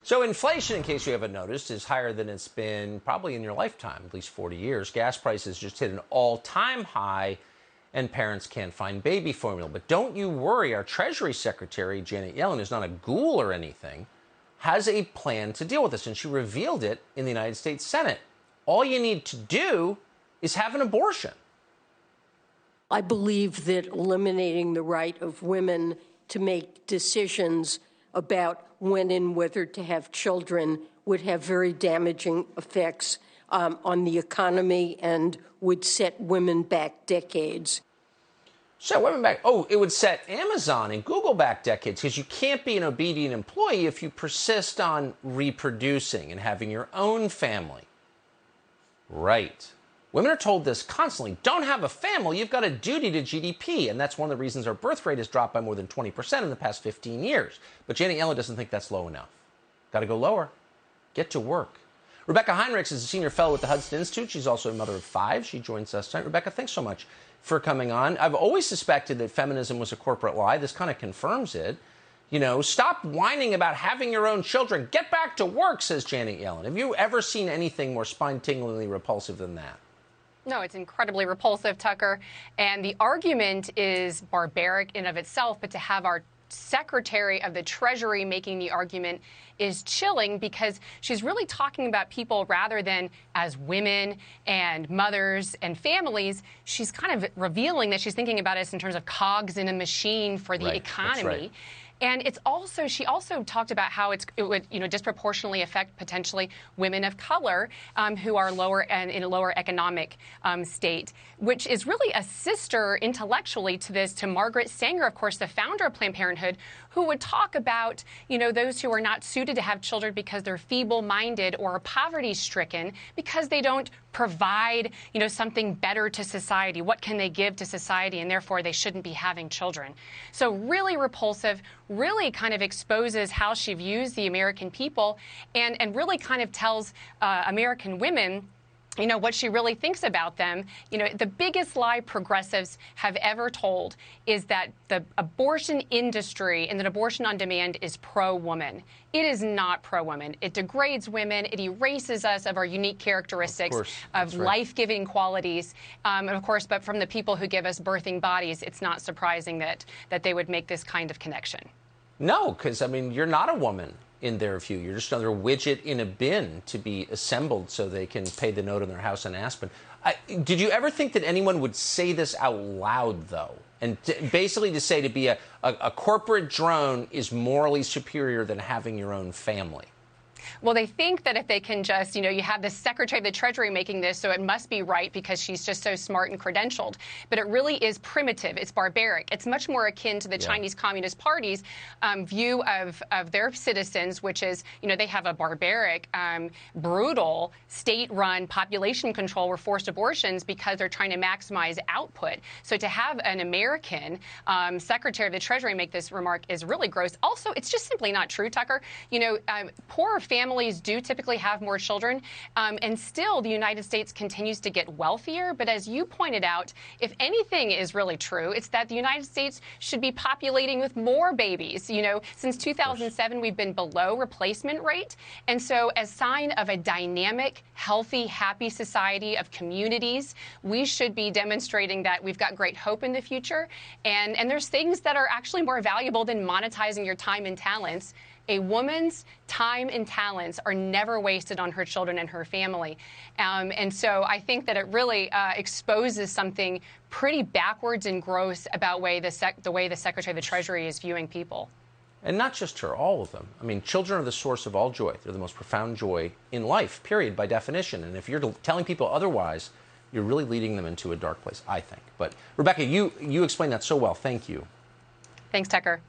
So inflation, in case you haven't noticed, is higher than it's been probably in your lifetime, at least 40 years. Gas prices just hit an all-time high, and parents can't find baby formula. But don't you worry, our Treasury Secretary, Janet Yellen, is not a ghoul or anything, has a plan to deal with this, and she revealed it in the United States Senate. All you need to do is have an abortion. I believe that eliminating the right of women to make decisions about when and whether to have children would have very damaging effects on the economy and would set women back decades. So women back, it would set Amazon and Google back decades, because you can't be an obedient employee if you persist on reproducing and having your own family. Right. Women are told this constantly. Don't have a family, you've got a duty to GDP. And that's one of the reasons our birth rate has dropped by more than 20% in the past 15 years. But Janet Yellen doesn't think that's low enough. Got to go lower. Get to work. Rebeccah Heinrichs is a senior fellow at the Hudson Institute. She's also a mother of 5. She joins us tonight. Rebeccah, thanks so much for coming on. I've always suspected that feminism was a corporate lie. This kind of confirms it. You know, stop whining about having your own children. Get back to work, says Janet Yellen. Have you ever seen anything more spine-tinglingly repulsive than that? No, it's incredibly repulsive, Tucker. And the argument is barbaric in of itself, but to have our Secretary of the Treasury making the argument is chilling, because she's really talking about people rather than as women and mothers and families. She's kind of revealing that she's thinking about us in terms of cogs in a machine for the economy. That's right. And it's also, she also talked about how it would, disproportionately affect potentially women of color who are lower and in a lower economic state, which is really a sister intellectually to Margaret Sanger, of course, the founder of Planned Parenthood, who would talk about, those who are not suited to have children because they're feeble-minded or poverty-stricken, because they don't provide, something better to society. What can they give to society? And therefore, they shouldn't be having children. So really repulsive, really kind of exposes how she views the American people, and really kind of tells American women what she really thinks about them. The biggest lie progressives have ever told is that the abortion industry and that abortion on demand is pro-woman. It is not pro-woman. It degrades women. It erases us of our unique characteristics, of life-giving qualities. And of course, but from the people who give us birthing bodies, it's not surprising that they would make this kind of connection. No, because, you're not a woman in their view. You're just another widget in a bin to be assembled so they can pay the note on their house in Aspen. Did you ever think that anyone would say this out loud, though? And basically to say to be a corporate drone is morally superior than having your own family? Well, they think that if they can just, you have the Secretary of the Treasury making this, so it must be right because she's just so smart and credentialed. But it really is primitive. It's barbaric. It's much more akin to the Chinese Communist Party's view of their citizens, which is, they have a barbaric, brutal, state-run population control or forced abortions because they're trying to maximize output. So to have an American Secretary of the Treasury make this remark is really gross. Also, it's just simply not true, Tucker. Poorer families do typically have more children, and still the United States continues to get wealthier. But as you pointed out, if anything is really true, it's that the United States should be populating with more babies. Since 2007, we've been below replacement rate. And so as sign of a dynamic, healthy, happy society of communities, we should be demonstrating that we've got great hope in the future. And there's things that are actually more valuable than monetizing your time and talents. A woman's time and talents are never wasted on her children and her family. And so I think that it really exposes something pretty backwards and gross about the way the Secretary of the Treasury is viewing people. And not just her, all of them. Children are the source of all joy. They're the most profound joy in life, period, by definition. And if you're telling people otherwise, you're really leading them into a dark place, I think. But Rebeccah, you explained that so well. Thank you. Thanks, Tucker.